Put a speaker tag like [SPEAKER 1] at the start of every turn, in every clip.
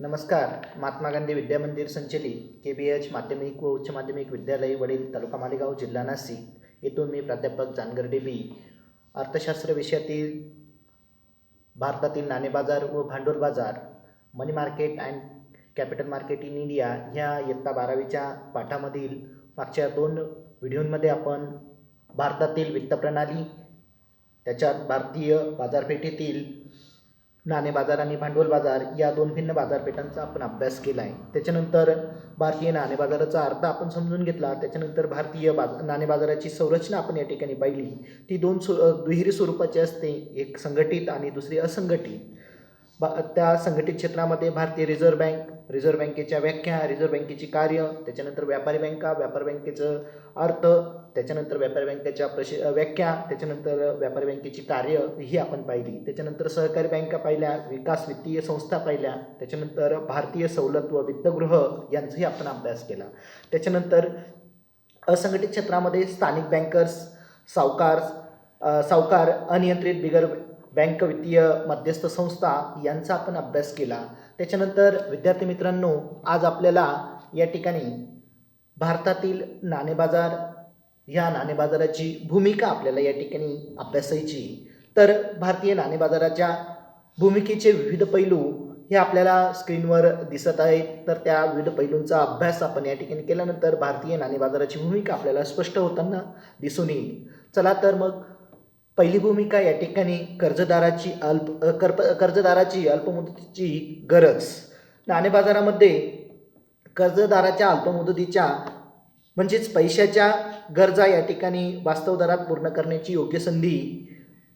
[SPEAKER 1] नमस्कार. महात्मा गांधी विद्या मंदिर संचलित KBH माध्यमिक व उच्च माध्यमिक विद्यालय वडील तालुका मालेगाव जिल्हा नाशिक येथून मी प्राध्यापक जानगर DB अर्थशास्त्र विषयातील भारतातील नाणे बाजार व भांडवल बाजार money market and capital market in India ह्या इयत्ता 12वीच्या पाठामधील मागच्या 2 व्हिडिओमध्ये आपण भारतातील वित्त प्रणाली, त्याच्यात भारतीय बाजारपेठेतील नाणे बाजार आणि भांडवल बाजार या 2 भिन्न बाजारपेठांचा आपण अभ्यास केला आहे. त्याच्यानंतर भारतीय नाणे बाजाराचा अर्थ आपण समजून घेतला. त्याच्यानंतर भारतीय नाणे बाजाराची संरचना आपण या ठिकाणी पाहिली. ती दुहेरी स्वरूपाची असते, एक संघटित आणि दुसरी असंघटित. त्या संघटित क्षेत्रामध्ये भारतीय रिझर्व्ह बँक, रिझर्व्ह बँकेच्या व्याख्या, रिझर्व्ह बँकेची कार्य, त्याच्यानंतर व्यापारी बँका, व्यापार बँकेचं अर्थ, त्याच्यानंतर व्यापारी बँकेच्या व्याख्या, त्याच्यानंतर व्यापारी बँकेची कार्य ही आपण पाहिली. त्याच्यानंतर सहकारी बँका पाहिल्या, विकास वित्तीय संस्था पाहिल्या, त्याच्यानंतर भारतीय सवलत व वित्तगृह यांचाही आपण अभ्यास केला. त्याच्यानंतर असंघटित क्षेत्रामध्ये स्थानिक बँकर्स, सावकार, अनियंत्रित बिगर बँक वित्तीय मध्यस्थ संस्था यांचा आपण अभ्यास केला. त्याच्यानंतर विद्यार्थी मित्रांनो, आज आपल्याला या ठिकाणी भारतातील नाणे बाजार ह्या नाणे बाजाराची भूमिका आपल्याला या ठिकाणी अभ्यासायची. तर भारतीय नाणे बाजाराच्या भूमिकेचे विविध पैलू हे आपल्याला स्क्रीनवर दिसत आहेत. तर त्या विविध पैलूंचा अभ्यास आपण या ठिकाणी केल्यानंतर भारतीय नाणे बाजाराची भूमिका आपल्याला स्पष्ट होताना दिसून येईल. चला तर मग पहिली भूमिका या ठिकाणी कर्जदाराची अल्पमुदतीची गरज. नाणे बाजारामध्ये कर्जदाराच्या अल्पमुदतीच्या म्हणजेच पैशाच्या गरजा या ठिकाणी वास्तव दरात पूर्ण करण्याची योग्य संधी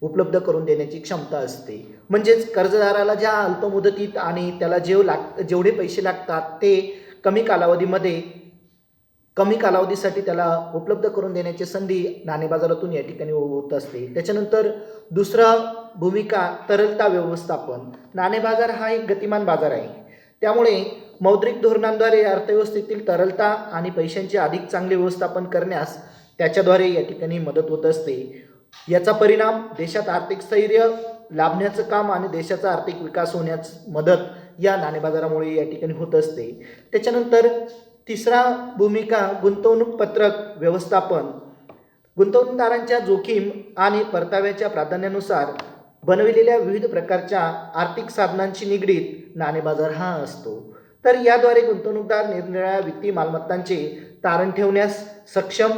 [SPEAKER 1] उपलब्ध करून देण्याची क्षमता असते. म्हणजेच कर्जदाराला ज्या अल्पमुदतीत आणि त्याला जेवढे पैसे लागतात ते कमी कालावधीसाठी त्याला उपलब्ध करून देण्याची संधी नाणे बाजारातून या ठिकाणी होत असते. त्याच्यानंतर दुसरा भूमिका तरलता व्यवस्थापन. नाणे बाजार हा एक गतिमान बाजार आहे, त्यामुळे मौद्रिक धोरणांद्वारे अर्थव्यवस्थेतील तरलता आणि पैशांचे अधिक चांगले व्यवस्थापन करण्यास त्याच्याद्वारे या ठिकाणी मदत होत असते. याचा परिणाम देशात आर्थिक स्थैर्य लाभण्याचं काम आणि देशाचा आर्थिक विकास होण्यास मदत या नाणे बाजारामुळे या ठिकाणी होत असते. त्याच्यानंतर तिसरा भूमिका गुंतवणूक पत्रक व्यवस्थापन. गुंतवणूकदारांच्या जोखीम आणि परताव्याच्या प्राधान्यानुसार बनविलेल्या विविध प्रकारच्या आर्थिक साधनांशी निगडीत नाणे बाजार हा असतो. तर याद्वारे गुंतवणूकदार निरनिराळ्या वित्तीय मालमत्तांचे तारण ठेवण्यास सक्षम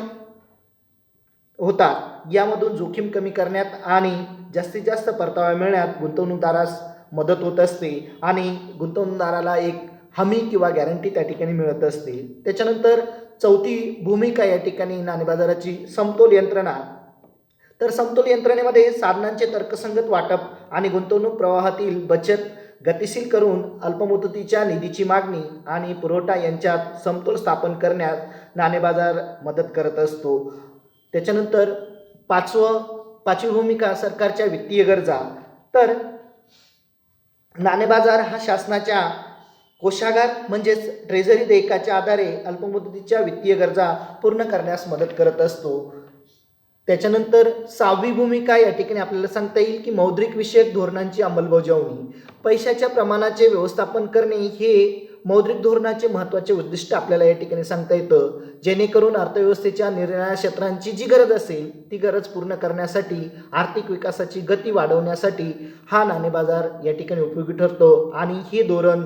[SPEAKER 1] होतात. यामधून जोखीम कमी करण्यात आणि जास्तीत जास्त परतावा मिळण्यात गुंतवणूकदारास मदत होत असते आणि गुंतवणूकदाराला एक हमी किंवा गॅरंटी त्या ठिकाणी मिळत असते. त्याच्यानंतर चौथी भूमिका या ठिकाणी नाणे बाजाराची समतोल यंत्रणा. तर समतोल यंत्रणेमध्ये साधनांचे तर्कसंगत वाटप आणि गुंतवणूक प्रवाहातील बचत गतिशील करून अल्पमुदतीच्या निधीची मागणी आणि पुरवठा यांच्यात समतोल स्थापन करण्यास नाणे बाजार मदत करत असतो. त्याच्यानंतर पाचवी भूमिका सरकारच्या वित्तीय गरजा. तर नाणे बाजार हा शासनाच्या कोषागार म्हणजेच ट्रेझरी देयकाच्या आधारे अल्पमुदतीच्या वित्तीय गरजा पूर्ण करण्यास मदत करत असतो. त्याच्यानंतर 6वी भूमिका या ठिकाणी आपल्याला सांगता येईल की मौद्रिक विषयक धोरणांची अंमलबजावणी. पैशाच्या प्रमाणाचे व्यवस्थापन करणे हे मौद्रिक धोरणाचे महत्त्वाचे उद्दिष्ट आपल्याला या ठिकाणी सांगता येतं, जेणेकरून अर्थव्यवस्थेच्या निरनिराळ्या क्षेत्रांची जी गरज असेल ती गरज पूर्ण करण्यासाठी, आर्थिक विकासाची गती वाढवण्यासाठी हा नाणे बाजार या ठिकाणी उपयोगी ठरतो आणि हे धोरण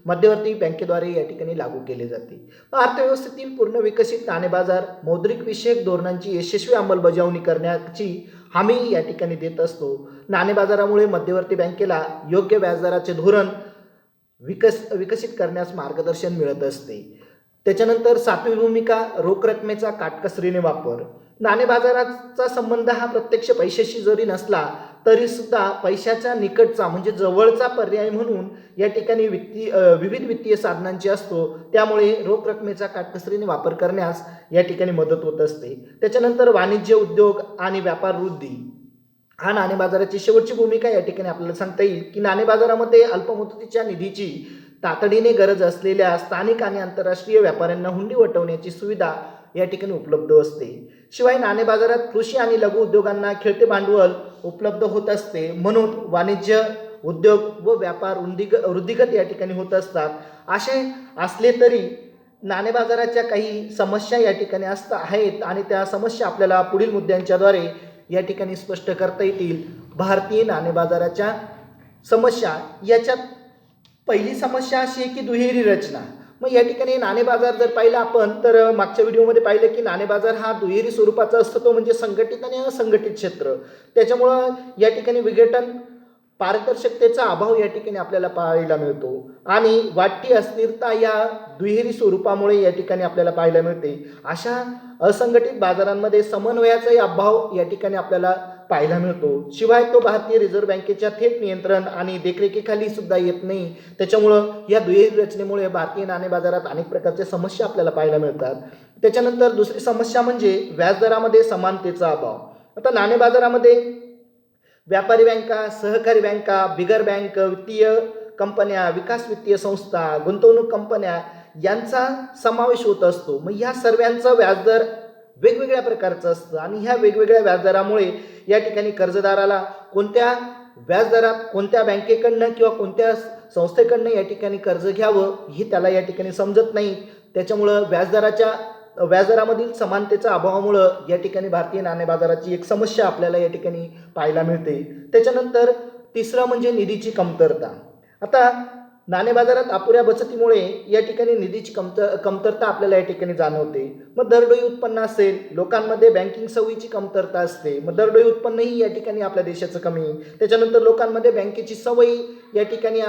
[SPEAKER 1] मध्यवर्ती बँकेद्वारे या ठिकाणी लागू केले जाते. अर्थव्यवस्थेतील पूर्ण विकसित नाणे बाजार मौद्रिक विषयक धोरणांची यशस्वी अंमलबजावणी करण्याची हमी या ठिकाणी देत असतो. नाणे बाजारामुळे मध्यवर्ती बँकेला योग्य व्याजदराचे धोरण विकसित करण्यास मार्गदर्शन मिळत असते. त्याच्यानंतर 7वी भूमिका रोख रकमेचा काटकसरीने वापर. नाणे बाजाराचा संबंध हा प्रत्यक्ष पैशाशी जरी नसला तरी सुद्धा पैशाच्या निकटचा म्हणजे जवळचा पर्याय म्हणून या ठिकाणी विविध वित्तीय साधनांची असतो. त्यामुळे रोख रकमेचा काटकसरीने वापर करण्यास या ठिकाणी मदत होत असते. त्याच्यानंतर वाणिज्य उद्योग आणि व्यापार वृद्धी. हा नाणे बाजाराची शेवटची भूमिका या ठिकाणी आपल्याला सांगता येईल की नाणे बाजारामध्ये अल्पमुदतीच्या निधीची तातडीने गरज असलेल्या स्थानिक आणि आंतरराष्ट्रीय व्यापाऱ्यांना हुंडी वटवण्याची सुविधा या ठिकाणी उपलब्ध असते. शिवाय नाणे बाजारात कृषी आणि लघु उद्योगांना खेळते भांडवल उपलब्ध होत असते. म्हणून वाणिज्य उद्योग व व्यापार वृद्धिगत या ठिकाणी होत असतात. असे असले तरी नाणे बाजाराच्या काही समस्या या ठिकाणी आहेत आणि त्या समस्या आपल्याला पुढील मुद्द्यांच्याद्वारे या ठिकाणी स्पष्ट करता येतील. भारतीय नाणे बाजाराच्या समस्या, याच्यात पहिली समस्या अशी आहे की दुहेरी रचना. मग या ठिकाणी नाणे बाजार जर पाहिला आपण तर मागच्या व्हिडिओमध्ये पाहिलं की नाणे बाजार हा दुहेरी स्वरूपाचा असतो, तो म्हणजे संघटित आणि असंघटित क्षेत्र. त्याच्यामुळं या ठिकाणी विघटन पारदर्शकतेचा अभाव या ठिकाणी आपल्याला पाहायला मिळतो आणि वाढती अस्थिरता या दुहेरी स्वरूपामुळे या ठिकाणी आपल्याला पाहायला मिळते. अशा असंघटित बाजारांमध्ये समन्वयाचाही अभाव या ठिकाणी आपल्याला पाहायला मिळतो. शिवाय तो भारतीय रिझर्व्ह बँकेच्या थेट नियंत्रण आणि देखरेखीखाली सुद्धा येत नाही. त्याच्यामुळं या दुहेरी रचनेमुळे भारतीय नाणे बाजारात अनेक प्रकारच्या समस्या आपल्याला पाहायला मिळतात. त्याच्यानंतर दुसरी समस्या म्हणजे व्याजदरामध्ये समानतेचा अभाव. आता नाणे बाजारामध्ये व्यापारी बँका, सहकारी बँका, बिगर बँक, वित्तीय कंपन्या, विकास वित्तीय संस्था, गुंतवणूक कंपन्या यांचा समावेश होत असतो. मग ह्या सर्वांचं व्याजदर वेगवेगळ्या प्रकारचं असतं आणि ह्या वेगवेगळ्या व्याजदरामुळे या ठिकाणी कर्जदाराला कोणत्या व्याजदरात कोणत्या बँकेकडनं किंवा कोणत्या संस्थेकडनं या ठिकाणी कर्ज घ्यावं हे त्याला या ठिकाणी समजत नाही. त्याच्यामुळं व्याजदरामधील समानतेच्या अभावामुळं या ठिकाणी भारतीय नाणे बाजाराची एक समस्या आपल्याला या ठिकाणी पाहायला मिळते. त्याच्यानंतर तिसरं म्हणजे निधीची कमतरता. आता नाणे बाजारात अपुऱ्या बचतीमुळे या ठिकाणी निधीची कमतरता आपल्याला या ठिकाणी जाणवते. मग दरडोई उत्पन्न असेल, लोकांमध्ये बँकिंग सवयीची कमतरता असते. मग दरडोई उत्पन्नही या ठिकाणी आपल्या देशाचं कमी. त्याच्यानंतर लोकांमध्ये बँकेची सवय या ठिकाणी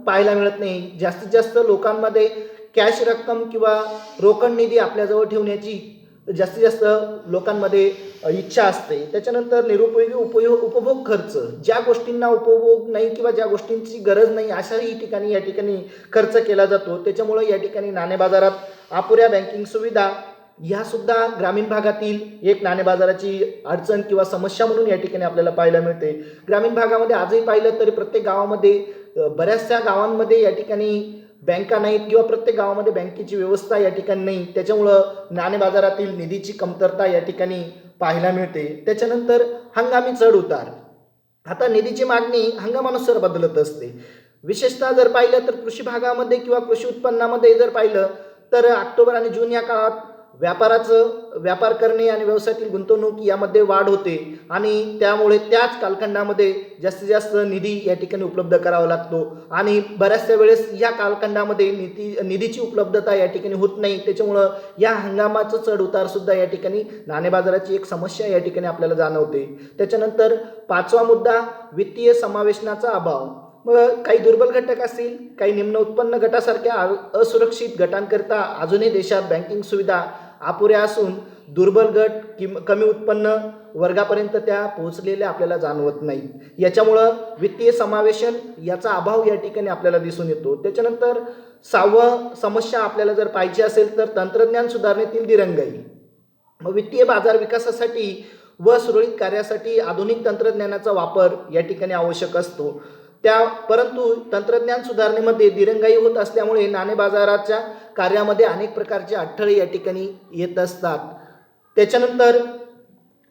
[SPEAKER 1] पाहायला मिळत नाही. जास्तीत जास्त लोकांमध्ये कॅश रक्कम किंवा रोकड निधी आपल्याजवळ ठेवण्याची जास्तीत जास्त लोकांमध्ये इच्छा असते. त्याच्यानंतर निरुपयोगी उपभोग खर्च, ज्या गोष्टींना उपभोग नाही किंवा ज्या गोष्टींची गरज नाही अशाही ठिकाणी या ठिकाणी खर्च केला जातो. त्याच्यामुळे या ठिकाणी नाणे बाजारात अपुऱ्या बँकिंग सुविधा ह्या सुद्धा ग्रामीण भागातील एक नाणे बाजाराची अडचण किंवा समस्या म्हणून या ठिकाणी आपल्याला पाहायला मिळते. ग्रामीण भागामध्ये आजही पाहिलं तरी प्रत्येक गावामध्ये बऱ्याचशा गावांमध्ये या ठिकाणी बँका नाहीत किंवा प्रत्येक गावामध्ये बँकेची व्यवस्था या ठिकाणी नाही. त्याच्यामुळं नाणे बाजारातील निधीची कमतरता या ठिकाणी पाहायला मिळते. त्याच्यानंतर हंगामी चढ उतार. आता निधीची मागणी हंगामानुसार बदलत असते. विशेषतः जर पाहिलं तर कृषी भागामध्ये किंवा कृषी उत्पन्नामध्ये जर पाहिलं तर ऑक्टोबर आणि जून या काळात व्यापार करणे आणि व्यवसायातील गुंतवणूक यामध्ये वाढ होते आणि त्यामुळे त्याच कालखंडामध्ये जास्तीत जास्त निधी या ठिकाणी उपलब्ध करावा लागतो आणि बऱ्याचशा वेळेस या कालखंडामध्ये निधीची उपलब्धता या ठिकाणी होत नाही. त्याच्यामुळं या हंगामाचं चढ उतार सुद्धा या ठिकाणी नाणे बाजाराची एक समस्या या ठिकाणी आपल्याला जाणवते. त्याच्यानंतर पाचवा मुद्दा वित्तीय समावेशनाचा अभाव. मग काही दुर्बल घटक असतील, काही निम्न उत्पन्न गटासारख्या असुरक्षित गटांकरिता अजूनही देशात बँकिंग सुविधा अपुऱ्या असून दुर्बल गट कमी उत्पन्न वर्गापर्यंत त्या पोहोचलेल्या आपल्याला जाणवत नाही. याच्यामुळं वित्तीय समावेशन याचा अभाव या ठिकाणी आपल्याला दिसून येतो. त्याच्यानंतर सहावं समस्या आपल्याला जर पाहिजे असेल तर तंत्रज्ञान सुधारणेतील दिरंगाई. मग वित्तीय बाजार विकासासाठी व सुरळीत कार्यासाठी आधुनिक तंत्रज्ञानाचा वापर या ठिकाणी आवश्यक असतो. परंतु तंत्रज्ञान सुधारणेमध्ये दिरंगाई होत असल्यामुळे नाणे बाजाराच्या कार्यामध्ये अनेक प्रकारचे अडथळे या ठिकाणी येत असतात. त्याच्यानंतर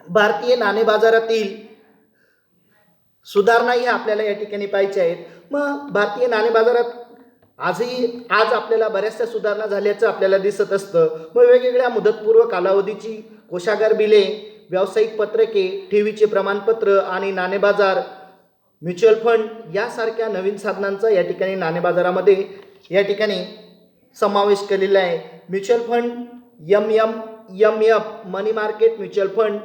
[SPEAKER 1] भारतीय नाणे बाजारातील सुधारणा ह्या आपल्याला या ठिकाणी पाहायच्या आहेत. मग भारतीय नाणे बाजारात आज आपल्याला बऱ्याचशा सुधारणा झाल्याचं आपल्याला दिसत असतं. मग वेगवेगळ्या मुदतपूर्व कालावधीची कोषागार बिले, व्यावसायिक पत्रके, ठेवीचे प्रमाणपत्र आणि नाणे बाजार, म्युच्युअल फंड यासारख्या नवीन साधनांचा या ठिकाणी नाणे बाजारामध्ये या ठिकाणी समावेश केलेला आहे. म्युच्युअल फंड, MMF मनी मार्केट म्युच्युअल फंड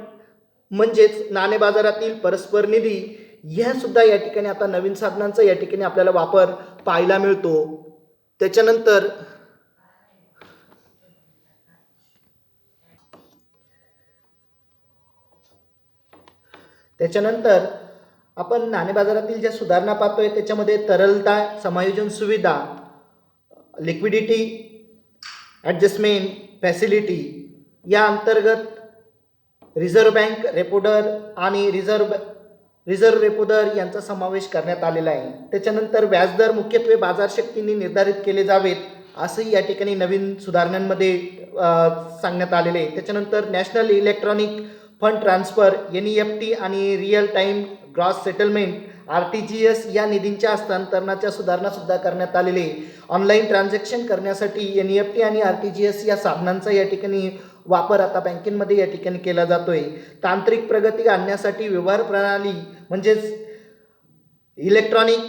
[SPEAKER 1] म्हणजेच नाणे बाजारातील परस्पर निधी, ह्या सुद्धा या ठिकाणी आता नवीन साधनांचा या ठिकाणी आपल्याला वापर पाहायला मिळतो. त्याच्यानंतर आपण नाणे बाजारातील ज्या सुधारणा पाहतोय त्याच्यामध्ये तरलता समायोजन सुविधा, लिक्विडिटी ॲडजस्टमेंट फॅसिलिटी या अंतर्गत रिझर्व्ह बँक रेपो दर आणि रिझर्व्ह रेपो दर यांचा समावेश करण्यात आलेला आहे. त्याच्यानंतर व्याजदर मुख्यत्वे बाजार शक्तींनी निर्धारित केले जावेत असंही या ठिकाणी नवीन सुधारणांमध्ये सांगण्यात आलेले आहे. त्याच्यानंतर national electronic fund transfer NEFT आणि real time gross settlement RTGS या निधींच्या हस्तांतरणाच्या सुधारणासुद्धा करण्यात आलेली आहे. ऑनलाईन ट्रान्झॅक्शन करण्यासाठी NEFT आणि RTGS या साधनांचा या ठिकाणी वापर आता बँकेमध्ये या ठिकाणी केला जातोय. तांत्रिक प्रगती आणण्यासाठी व्यवहार प्रणाली म्हणजेच इलेक्ट्रॉनिक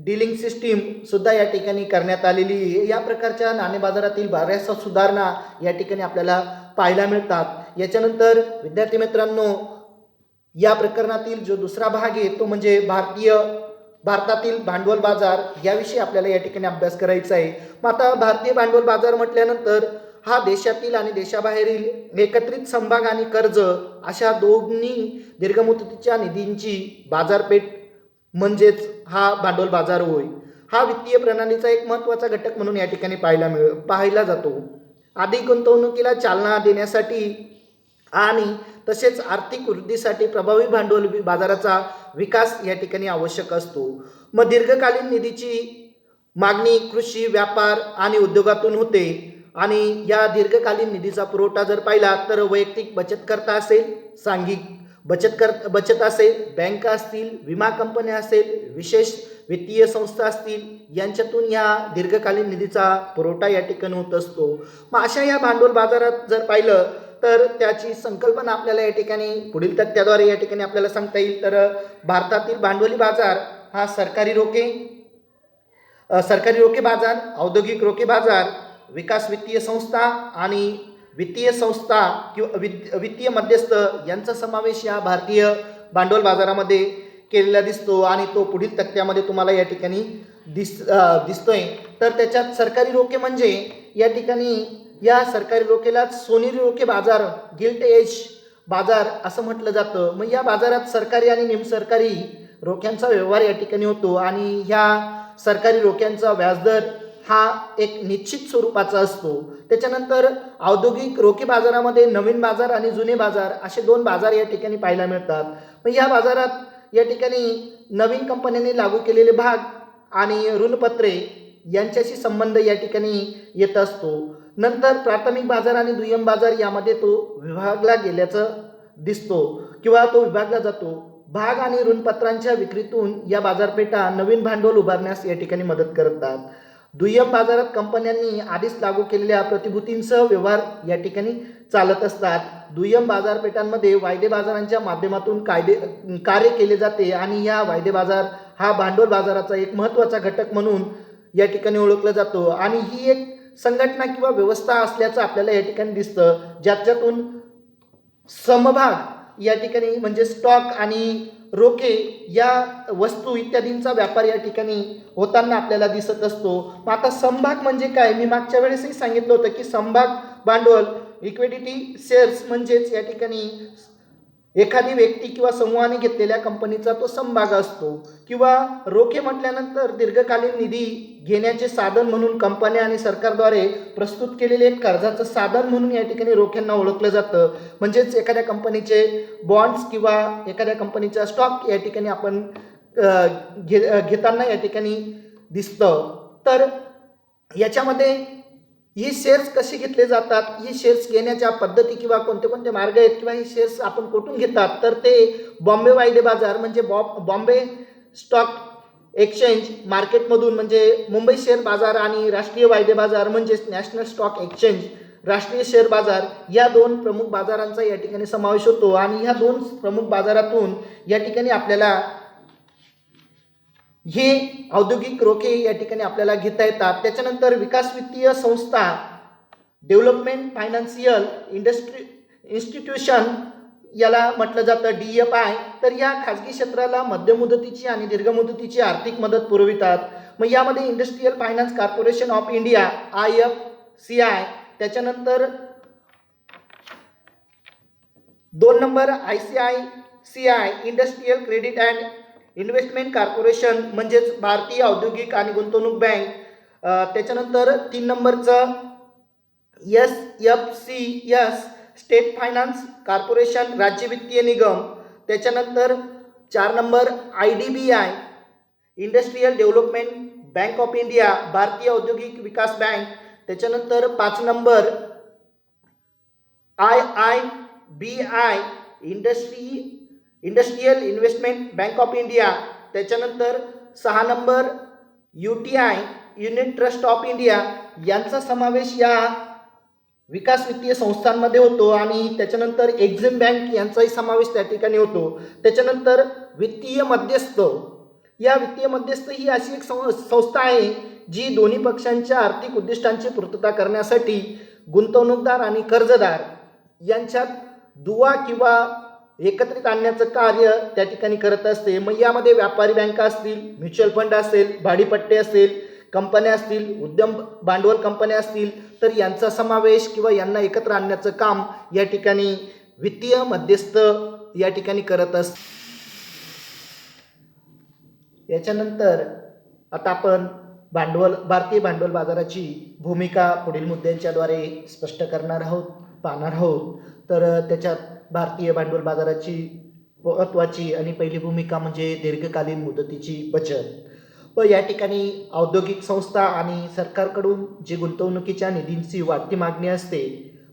[SPEAKER 1] डीलिंग सिस्टीम सुद्धा या ठिकाणी करण्यात आलेली आहे. या प्रकारच्या नाणे बाजारातील बऱ्याचशा सुधारणा या ठिकाणी आपल्याला पाहायला मिळतात. याच्यानंतर विद्यार्थी मित्रांनो, या प्रकरणातील जो दुसरा भाग आहे तो म्हणजे भारतातील भांडवल बाजार याविषयी आपल्याला या ठिकाणी अभ्यास करायचा आहे. मग आता भारतीय भांडवल बाजार म्हटल्यानंतर हा देशातील आणि देशाबाहेरील एकत्रित समभाग आणि कर्ज अशा दोन्ही दीर्घमुदतीच्या निधींची बाजारपेठ म्हणजेच हा भांडवल बाजार होय. हा वित्तीय प्रणालीचा एक महत्त्वाचा घटक म्हणून या ठिकाणी पाहायला जातो. अधिक गुंतवणुकीला चालना देण्यासाठी आणि तसेच आर्थिक वृद्धीसाठी प्रभावी भांडवल बाजाराचा विकास या ठिकाणी आवश्यक असतो. मग दीर्घकालीन निधीची मागणी कृषी, व्यापार आणि उद्योगातून होते आणि या दीर्घकालीन निधीचा पुरवठा जर पाहिला तर वैयक्तिक बचतकर्ता असेल, सांघिक बचत असेल, बँका असतील, विमा कंपन्या असेल, विशेष वित्तीय संस्था असतील, यांच्यातून या दीर्घकालीन निधीचा पुरवठा या ठिकाणी होत असतो. मग अशा या भांडवल बाजारात जर पाहिलं तर त्याची संकल्पना आपल्याला या ठिकाणी पुढील तथ्याद्वारे या ठिकाणी आपल्याला सांगता येईल. तर भारतातील भांडवली बाजार हा सरकारी रोखे बाजार, औद्योगिक रोखे बाजार, विकास वित्तीय संस्था आणि वित्तीय संस्था किंवा वित्तीय मध्यस्थ यांचा समावेश या भारतीय भांडवल बाजारामध्ये केलेला दिसतो आणि तो पुढील तक्त्यामध्ये तुम्हाला या ठिकाणी दिसतोय. तर त्याच्यात सरकारी रोखे म्हणजे या ठिकाणी या सरकारी रोखेला सोनेरी रोखे बाजार, गिल्ट एज बाजार असं म्हटलं जातं. मग या बाजारात सरकारी आणि निमसरकारी रोख्यांचा व्यवहार या ठिकाणी होतो आणि ह्या सरकारी रोख्यांचा व्याजदर हा एक निश्चित स्वरूपाचा असतो. त्याच्यानंतर औद्योगिक रोखे बाजारामध्ये नवीन बाजार आणि जुने बाजार असे दोन बाजार या ठिकाणी पाहायला मिळतात. मग या बाजारात या ठिकाणी नवीन कंपन्यांनी लागू केलेले भाग आणि ऋणपत्रे यांच्याशी संबंध या ठिकाणी येत असतो. नंतर प्राथमिक बाजार आणि दुय्यम बाजार यामध्ये तो विभागला गेल्याचं दिसतो किंवा तो विभागला जातो. भाग आणि ऋणपत्रांच्या विक्रीतून या बाजारपेठा नवीन भांडवल उभारण्यास या ठिकाणी मदत करतात. दुय्यम बाजारात कंपन्यांनी आधीच लागू केलेल्या प्रतिभूतींसह व्यवहार या ठिकाणी चालत असतात. दुय्यम बाजारपेठांमध्ये वायदे बाजारांच्या माध्यमातून कार्य केले जाते आणि या वायदे बाजार हा भांडवल बाजाराचा एक महत्त्वाचा घटक म्हणून या ठिकाणी ओळखला जातो आणि ही एक संघटना किंवा व्यवस्था असल्याचं आपल्याला या ठिकाणी दिसतं, ज्याच्यातून समभाग या ठिकाणी म्हणजे स्टॉक आणि रोखे या वस्तू इत्यादींचा व्यापार या ठिकाणी होताना आपल्याला दिसत असतो. मग आता समभाग म्हणजे काय, मी मागच्या वेळेसही सांगितलं होतं की समभाग भांडवल इक्विटी शेअर्स म्हणजेच या ठिकाणी एखादी व्यक्ती किंवा समूहाने घेतलेल्या कंपनीचा तो समभाग असतो. किंवा रोखे म्हटल्यानंतर दीर्घकालीन निधी घेण्याचे साधन म्हणून कंपन्या आणि सरकारद्वारे प्रस्तुत केलेले एक कर्जाचं साधन म्हणून या ठिकाणी रोख्यांना ओळखलं जातं. म्हणजेच एखाद्या कंपनीचे बॉन्ड्स किंवा एखाद्या कंपनीचा स्टॉक या ठिकाणी आपण घेताना या ठिकाणी दिसतं. तर याच्यामध्ये ही शेअर्स कसे घेतले जातात, ही शेअर्स घेण्याच्या पद्धती किंवा कोणते कोणते मार्ग आहेत किंवा ही शेअर्स आपण कुठून घेतात, तर ते बॉम्बे वायदे बाजार म्हणजे बॉम्बे स्टॉक एक्सचेंज मार्केटमधून म्हणजे मुंबई शेअर बाजार आणि राष्ट्रीय वायदे बाजार म्हणजेच नॅशनल स्टॉक एक्सचेंज राष्ट्रीय शेअर बाजार या दोन प्रमुख बाजारांचा या ठिकाणी समावेश होतो आणि ह्या दोन प्रमुख बाजारातून या ठिकाणी आपल्याला हे औद्योगिक रोखे या ठिकाणी आपल्याला घेता येतात. त्याच्यानंतर विकास वित्तीय संस्था, डेव्हलपमेंट फायनान्शियल इन्स्टिट्यूशन याला म्हटलं जातं DFI. तर या खाजगी क्षेत्राला मध्यम मुदतीची आणि दीर्घ मुदतीची आर्थिक मदत पुरवितात. मग यामध्ये industrial finance corporation of India IFCI, त्याच्यानंतर 2 number ICICI industrial credit and investment corporation म्हणजेच भारतीय औद्योगिक आणि गुंतवणूक बँक. त्याच्यानंतर 3 नंबरचं SFCS स्टेट फायनान्स कॉर्पोरेशन राज्य वित्तीय निगम. त्याच्यानंतर 4 number IDBI industrial development bank of India भारतीय औद्योगिक विकास बँक. त्याच्यानंतर 5 number IIBI industrial investment bank of India. त्याच्यानंतर 6 number UTI unit trust of India यांचा समावेश या विकास वित्तीय संस्थांमध्ये होतो आणि त्याच्यानंतर एक्झिम बँक यांचाही समावेश त्या ठिकाणी होतो. त्याच्यानंतर वित्तीय मध्यस्थ, या वित्तीय मध्यस्थ ही अशी एक संस्था आहे जी दोन्ही पक्षांच्या आर्थिक उद्दिष्टांची पूर्तता करण्यासाठी गुंतवणूकदार आणि कर्जदार यांच्यात दुवा किंवा एकत्रित आणण्याचं कार्य त्या ठिकाणी करत असते. मग यामध्ये व्यापारी बँका असतील, म्युच्युअल फंड असेल, भाडीपट्टे असेल, कंपन्या असतील, उद्यम भांडवल कंपन्या असतील, तर यांचा समावेश किंवा यांना एकत्र आणण्याचं काम या ठिकाणी वित्तीय मध्यस्थ या ठिकाणी करत असतात. याच्यानंतर आता आपण भारतीय भांडवल बाजाराची भूमिका पुढील मुद्द्यांच्याद्वारे स्पष्ट करणार आहोत, पाहणार आहोत. तर त्याच्यात भारतीय भांडवल बाजाराची महत्त्वाची आणि पहिली भूमिका म्हणजे दीर्घकालीन मुदतीची बचत. व या ठिकाणी औद्योगिक संस्था आणि सरकारकडून जी गुंतवणुकीच्या निधींची वाढती मागणी असते,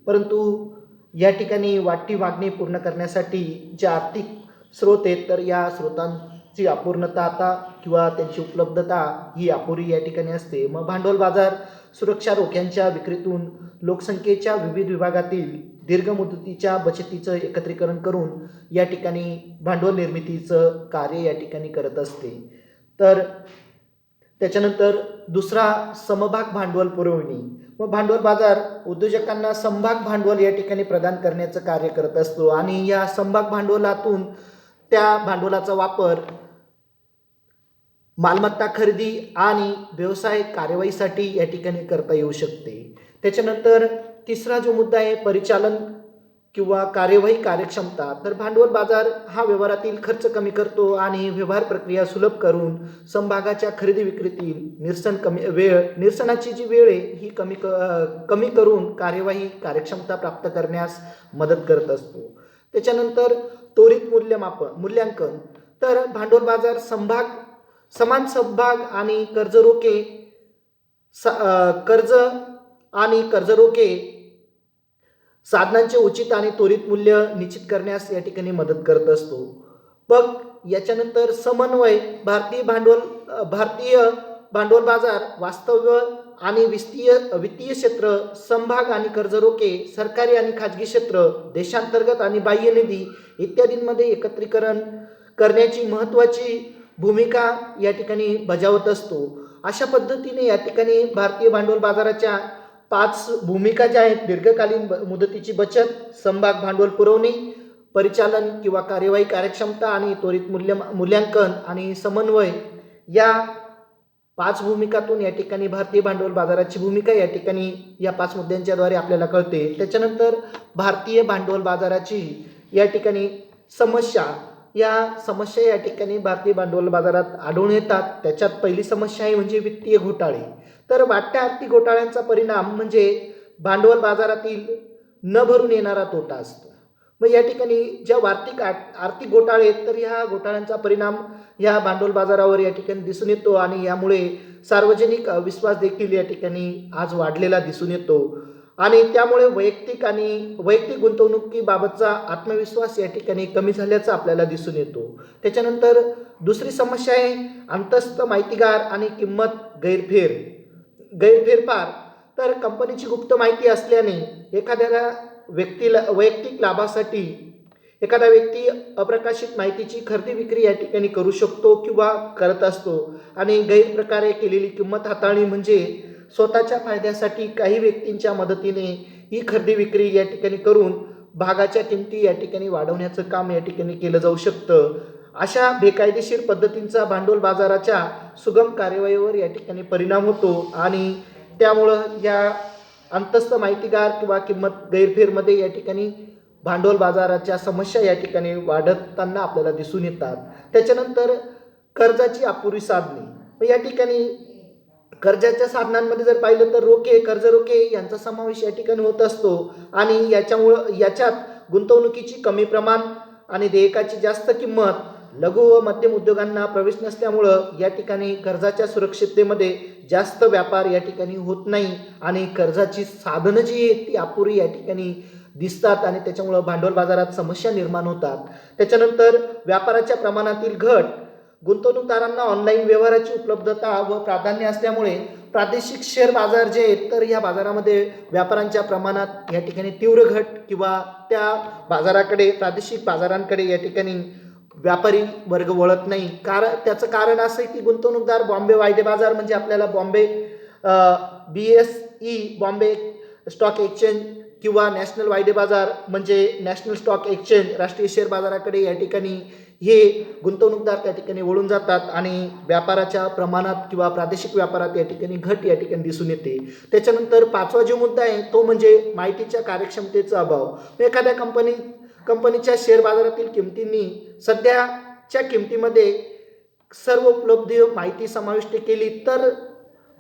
[SPEAKER 1] परंतु या ठिकाणी वाढती मागणी पूर्ण करण्यासाठी जे आर्थिक स्रोत आहेत तर या स्रोतांची अपूर्णता आता किंवा त्यांची उपलब्धता ही अपुरी या ठिकाणी असते. मग भांडवल बाजार सुरक्षा रोख्यांच्या विक्रीतून लोकसंख्येच्या विविध विभागातील दीर्घ मुदतीच्या बचतीचं एकत्रीकरण करून या ठिकाणी भांडवल निर्मितीचं कार्य या ठिकाणी करत असते. तर त्याच्यानंतर दुसरा समभाग भांडवल पुरवणी. मग भांडवल बाजार उद्योजकांना समभाग भांडवल या ठिकाणी प्रदान करण्याचं कार्य करत असतो आणि या समभाग भांडवलातून त्या भांडवलाचा वापर मालमत्ता खरेदी आणि व्यवसाय कार्यवाहीसाठी या ठिकाणी करता येऊ शकते. त्याच्यानंतर तिसरा जो मुद्दा आहे परिचालन किंवा कार्यवाही कार्यक्षमता. तर भांडवल बाजार हा व्यवहारातील खर्च कमी करतो आणि व्यवहार प्रक्रिया सुलभ करून समभागाच्या खरेदी विक्रीतील निरसनाची जी वेळ आहे ही कमी करून कार्यवाही कार्यक्षमता प्राप्त करण्यास मदत करत असतो. त्याच्यानंतर त्वरित मूल्यांकन. तर भांडवल बाजार समान समभाग आणि कर्जरोखे साधनांचे उचित आणि त्वरित मूल्य निश्चित करण्यास या ठिकाणी मदत करत असतो. मग याच्यानंतर समन्वय. भारतीय भांडवल बाजार वास्तव्य आणि वित्तीय क्षेत्र, समभाग आणि कर्जरोखे, सरकारी आणि खाजगी क्षेत्र, देशांतर्गत आणि बाह्य निधी इत्यादींमध्ये एकत्रीकरण करण्याची महत्त्वाची भूमिका या ठिकाणी बजावत असतो. अशा पद्धतीने या ठिकाणी भारतीय भांडवल बाजाराच्या 5 भूमिका ज्या आहेत, दीर्घकालीन मुदतीची बचत, समभाग भांडवल पुरवणे, परिचालन किंवा कार्यवाही कार्यक्षमता आणि त्वरित मूल्यांकन आणि समन्वय, या 5 भूमिकातून या ठिकाणी भारतीय भांडवल बाजाराची भूमिका या ठिकाणी या 5 मुद्द्यांच्याद्वारे आपल्याला कळते. त्याच्यानंतर भारतीय भांडवल बाजाराची या ठिकाणी समस्या या ठिकाणी भारतीय भांडवल बाजारात आढळून येतात. त्याच्यात पहिली समस्या आहे म्हणजे वित्तीय घोटाळे. तर वाढत्या आर्थिक घोटाळ्यांचा परिणाम म्हणजे भांडवल बाजारातील न भरून येणारा तोटा असतो. मग या ठिकाणी ज्या आर्थिक घोटाळे आहेत तर ह्या घोटाळ्यांचा परिणाम या भांडवल बाजारावर या ठिकाणी दिसून येतो आणि यामुळे सार्वजनिक विश्वास देखील या ठिकाणी आज वाढलेला दिसून येतो आणि त्यामुळे वैयक्तिक गुंतवणुकीबाबतचा आत्मविश्वास या ठिकाणी कमी झाल्याचा आपल्याला दिसून येतो. त्याच्यानंतर दुसरी समस्या आहे अंतस्थ माहितीगार आणि किंमत गैरफेरफार. तर कंपनीची गुप्त माहिती असल्याने एखाद्या व्यक्तीला वैयक्तिक लाभासाठी एखादा व्यक्ती अप्रकाशित माहितीची खरेदी विक्री या ठिकाणी करू शकतो किंवा करत असतो आणि गैरप्रकारे केलेली किंमत हाताळणी म्हणजे स्वतःच्या फायद्यासाठी काही व्यक्तींच्या मदतीने ही खरेदी विक्री या ठिकाणी करून भागाच्या किमती या ठिकाणी वाढवण्याचं काम या ठिकाणी केलं जाऊ शकतं. अशा बेकायदेशीर पद्धतींचा भांडवल बाजाराच्या सुगम कार्यवाहीवर या ठिकाणी परिणाम होतो आणि त्यामुळं या अंतस्थ माहितीगार किंवा किंमत गैरफेरमध्ये या ठिकाणी भांडवल बाजाराच्या समस्या या ठिकाणी वाढताना आपल्याला दिसून येतात. त्याच्यानंतर कर्जाची अपुरी साधने. या ठिकाणी कर्जाच्या साधनांमध्ये जर पाहिलं तर कर्जरोखे यांचा समावेश या ठिकाणी होत असतो आणि याच्यात गुंतवणुकीची कमी प्रमाण आणि देयकाची जास्त किंमत, लघु व मध्यम उद्योगांना प्रवेश नसल्यामुळं या ठिकाणी कर्जाच्या सुरक्षिततेमध्ये जास्त व्यापार या ठिकाणी होत नाही आणि कर्जाची साधनं जी आहेत ती अपुरी या ठिकाणी दिसतात आणि त्याच्यामुळं भांडवल बाजारात समस्या निर्माण होतात. त्याच्यानंतर व्यापाराच्या प्रमाणातील घट. गुंतवणूकदारांना ऑनलाईन व्यवहाराची उपलब्धता व प्राधान्य असल्यामुळे प्रादेशिक शेअर बाजार जे आहेत तर या बाजारामध्ये व्यापाऱ्यांच्या प्रमाणात या ठिकाणी तीव्र घट किंवा त्या बाजाराकडे प्रादेशिक बाजारांकडे या ठिकाणी व्यापारी वर्ग वळत नाही. त्याचं कारण असं आहे की गुंतवणूकदार बॉम्बे वायदे बाजार म्हणजे आपल्याला Bombay BSE Bombay stock exchange किंवा नॅशनल वायदे बाजार म्हणजे नॅशनल स्टॉक एक्सचेंज राष्ट्रीय शेअर बाजाराकडे या ठिकाणी हे गुंतवणूकदार त्या ठिकाणी वळून जातात आणि व्यापाराच्या प्रमाणात किंवा प्रादेशिक व्यापारात या ठिकाणी घट या ठिकाणी दिसून येते. त्याच्यानंतर पाचवा जो मुद्दा आहे तो म्हणजे माहितीच्या कार्यक्षमतेचा अभाव. एखाद्या कंपनीच्या शेअर बाजारातील किमतींनी सध्याच्या किमतीमध्ये सर्व उपलब्ध माहिती समाविष्ट केली तर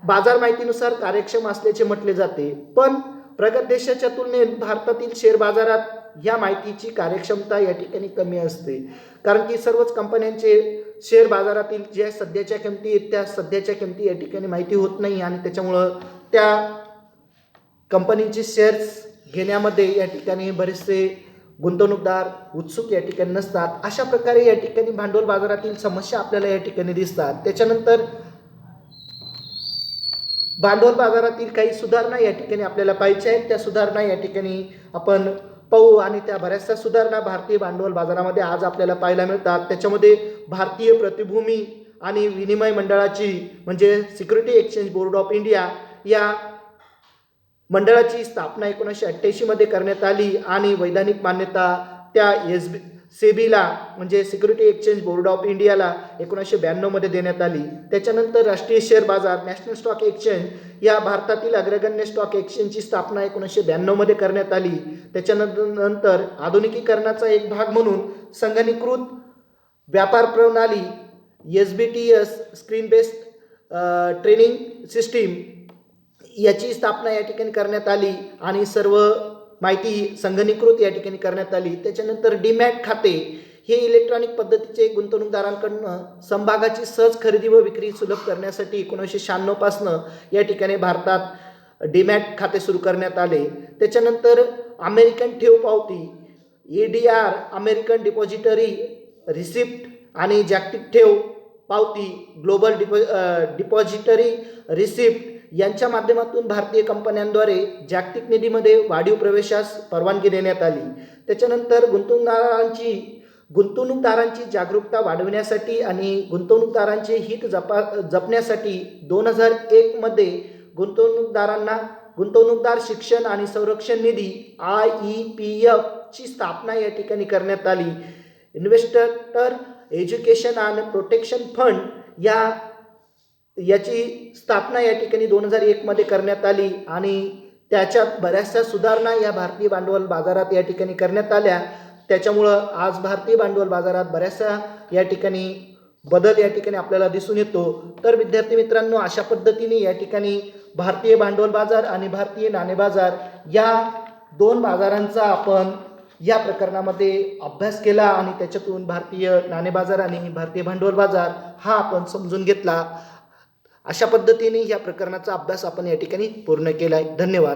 [SPEAKER 1] बाजार माहितीनुसार कार्यक्षम असल्याचे म्हटले जाते. पण प्रगत देशाच्या तुलनेत भारतातील शेअर बाजारात या माहितीची कार्यक्षमता या ठिकाणी कमी असते. कारण की सर्वच कंपन्यांचे शेअर बाजारातील ज्या सध्याच्या किमती आहेत त्या सध्याच्या किमती या ठिकाणी माहिती होत नाही आणि त्याच्यामुळं त्या कंपनीचे शेअर्स घेण्यामध्ये या ठिकाणी बरेचसे गुंतवणूकदार उत्सुक या ठिकाणी नसतात. अशा प्रकारे या ठिकाणी भांडवल बाजारातील समस्या आपल्याला या ठिकाणी दिसतात. त्याच्यानंतर भांडवल बाजारातील काही सुधारणा या ठिकाणी आपल्याला पाहिजे आहेत. त्या सुधारणा या ठिकाणी आपण पाहू आणि त्या बऱ्याचशा सुधारणा भारतीय भांडवल बाजारामध्ये आज आपल्याला पाहायला मिळतात. त्याच्यामध्ये भारतीय प्रतिभूती आणि विनिमय मंडळाची म्हणजे security exchange board of India या मंडळाची स्थापना 1988 मध्ये करण्यात आली आणि वैधानिक मान्यता त्या सेबीला म्हणजे सिक्युरिटी एक्सचेंज बोर्ड ऑफ इंडियाला 1992 मध्ये देण्यात आली. त्याच्यानंतर राष्ट्रीय शेअर बाजार नॅशनल स्टॉक एक्सचेंज या भारतातील अग्रगण्य स्टॉक एक्सचेंजची स्थापना 1992 मध्ये करण्यात आली. त्याच्यानंतर आधुनिकीकरणाचा एक भाग म्हणून संगणकीकृत व्यापार प्रणाली SBTS screen based trading system याची स्थापना या ठिकाणी करण्यात आली आणि सर्व माहिती संगणकीकृत या ठिकाणी करण्यात आली. त्याच्यानंतर डीमॅट खाते हे इलेक्ट्रॉनिक पद्धतीचे गुंतवणूकदारांकडून समभागाची सहज खरेदी व विक्री सुलभ करण्यासाठी 1996 पासून या ठिकाणी भारतात डीमॅट खाते सुरू करण्यात आले. त्याच्यानंतर अमेरिकन ठेव पावती ADR अमेरिकन डिपॉझिटरी रिसिप्ट आणि जागतिक ठेव पावती ग्लोबल डिपॉझिटरी रिसिप्ट यांच्या माध्यमातून भारतीय कंपन्यांद्वारे जागतिक निधीमध्ये वाढीव प्रवेशास परवानगी देण्यात आली. त्याच्यानंतर गुंतवणूकदारांची जागरूकता वाढविण्यासाठी आणि गुंतवणूकदारांचे हित जपण्यासाठी 2001 मध्ये गुंतवणूकदार शिक्षण आणि संरक्षण निधी IEPF ची स्थापना या ठिकाणी करण्यात आली. Investor education and protection fund याची स्थापना या ठिकाणी 2001 मध्ये करण्यात आली आणि त्याच्यात बऱ्याचशा सुधारणा या भारतीय भांडवल बाजारात या ठिकाणी करण्यात आल्या. त्याच्यामुळं आज भारतीय भांडवल बाजारात बऱ्याचशा या ठिकाणी बदल या ठिकाणी आपल्याला दिसून येतो. तर विद्यार्थी मित्रांनो, अशा पद्धतीने या ठिकाणी भारतीय भांडवल बाजार आणि भारतीय नाणे बाजार या दोन बाजारांचा आपण या प्रकरणामध्ये अभ्यास केला आणि त्याच्यातून भारतीय नाणे बाजार आणि भारतीय भांडवल बाजार हा आपण समजून घेतला. अशा पद्धतीने या प्रकरणाचा अभ्यास आपण या ठिकाणी पूर्ण केला आहे. धन्यवाद.